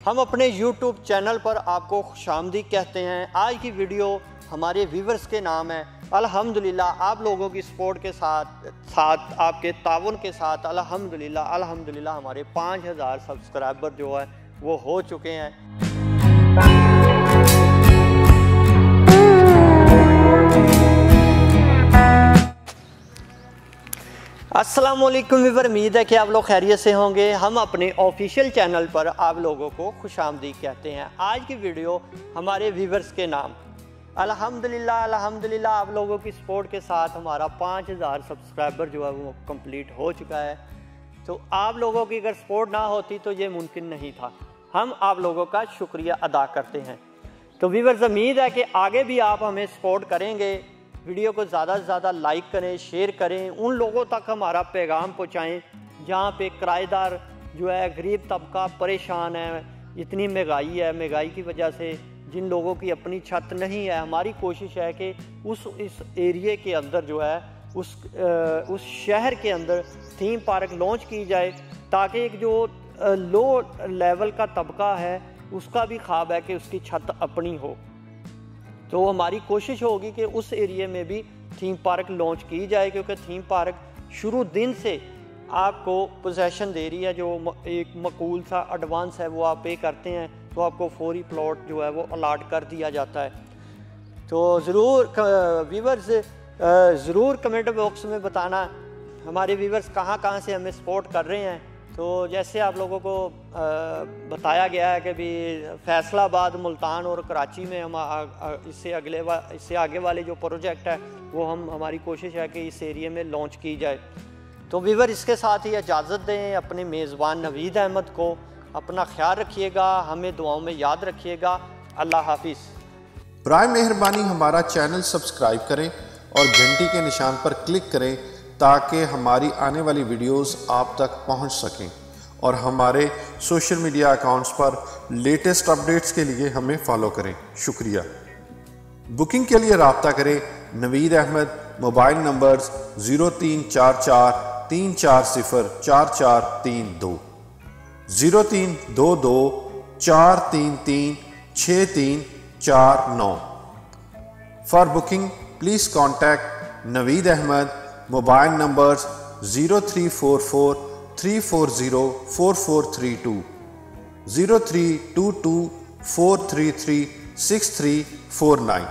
हम अपने YouTube channel पर आपको खुशामदीद कहते हैं। आज की वीडियो हमारे व्यूवर्स के नाम है। अल्हम्दुलिल्लाह आप लोगों की सपोर्ट के साथ आपके ताउन के साथ अल्हम्दुलिल्लाह हमारे 5000 सब्सक्राइबर जो है वो हो चुके हैं। अस्सलाम वालेकुम व्यूअर, उम्मीद है कि आप लोग खैरियत से होंगे। हम अपने ऑफिशियल चैनल पर आप लोगों को खुशामदीद कहते हैं। आज की वीडियो हमारे व्यूवर्स के नाम। अल्हम्दुलिल्लाह आप लोगों की सपोर्ट के साथ हमारा 5000 सब्सक्राइबर जो है वो कंप्लीट हो चुका है। तो आप लोगों की अगर सपोर्ट ना होती तो ये मुमकिन नहीं था। हम आप लोगों का शुक्रिया अदा करते हैं। तो व्यूवर्स, उम्मीद है कि आगे भी आप हमें सपोर्ट करेंगे। वीडियो को ज़्यादा से ज़्यादा लाइक करें, शेयर करें, उन लोगों तक हमारा पैगाम पहुँचाएँ जहाँ पे किराएदार जो है, गरीब तबका परेशान है। इतनी महंगाई है, महंगाई की वजह से जिन लोगों की अपनी छत नहीं है, हमारी कोशिश है कि इस एरिए के अंदर जो है उस शहर के अंदर थीम पार्क लॉन्च की जाए, ताकि एक जो लो लेवल का तबका है उसका भी ख्वाब है कि उसकी छत अपनी हो। तो हमारी कोशिश होगी कि उस एरिए में भी थीम पार्क लॉन्च की जाए, क्योंकि थीम पार्क शुरू दिन से आपको पोजेशन दे रही है। जो एक मकूल सा एडवांस है वो आप पे करते हैं तो आपको फौरी प्लॉट जो है वो अलाट कर दिया जाता है। तो ज़रूर व्यूवर्स ज़रूर कमेंट बॉक्स में बताना हमारे व्यूवर्स कहाँ से हमें सपोर्ट कर रहे हैं। तो जैसे आप लोगों को बताया गया है कि भी फैसलाबाद, मुल्तान और कराची में हम इससे आगे वाले जो प्रोजेक्ट है वो हमारी कोशिश है कि इस एरिया में लॉन्च की जाए। तो व्यूवर, इसके साथ ही इजाज़त दें अपने मेज़बान नवीद अहमद को। अपना ख्याल रखिएगा, हमें दुआओं में याद रखिएगा। अल्लाह हाफिज़। बराए मेहरबानी हमारा चैनल सब्सक्राइब करें और घंटी के निशान पर क्लिक करें ताकि हमारी आने वाली वीडियोस आप तक पहुंच सकें, और हमारे सोशल मीडिया अकाउंट्स पर लेटेस्ट अपडेट्स के लिए हमें फॉलो करें। शुक्रिया। बुकिंग के लिए रब्ता करें Naveed Ahmed, mobile numbers 0344 340 4432, 0322 433 6349। For booking please contact Naveed Ahmed, mobile numbers 0344 340 4432, 0322 433 6349।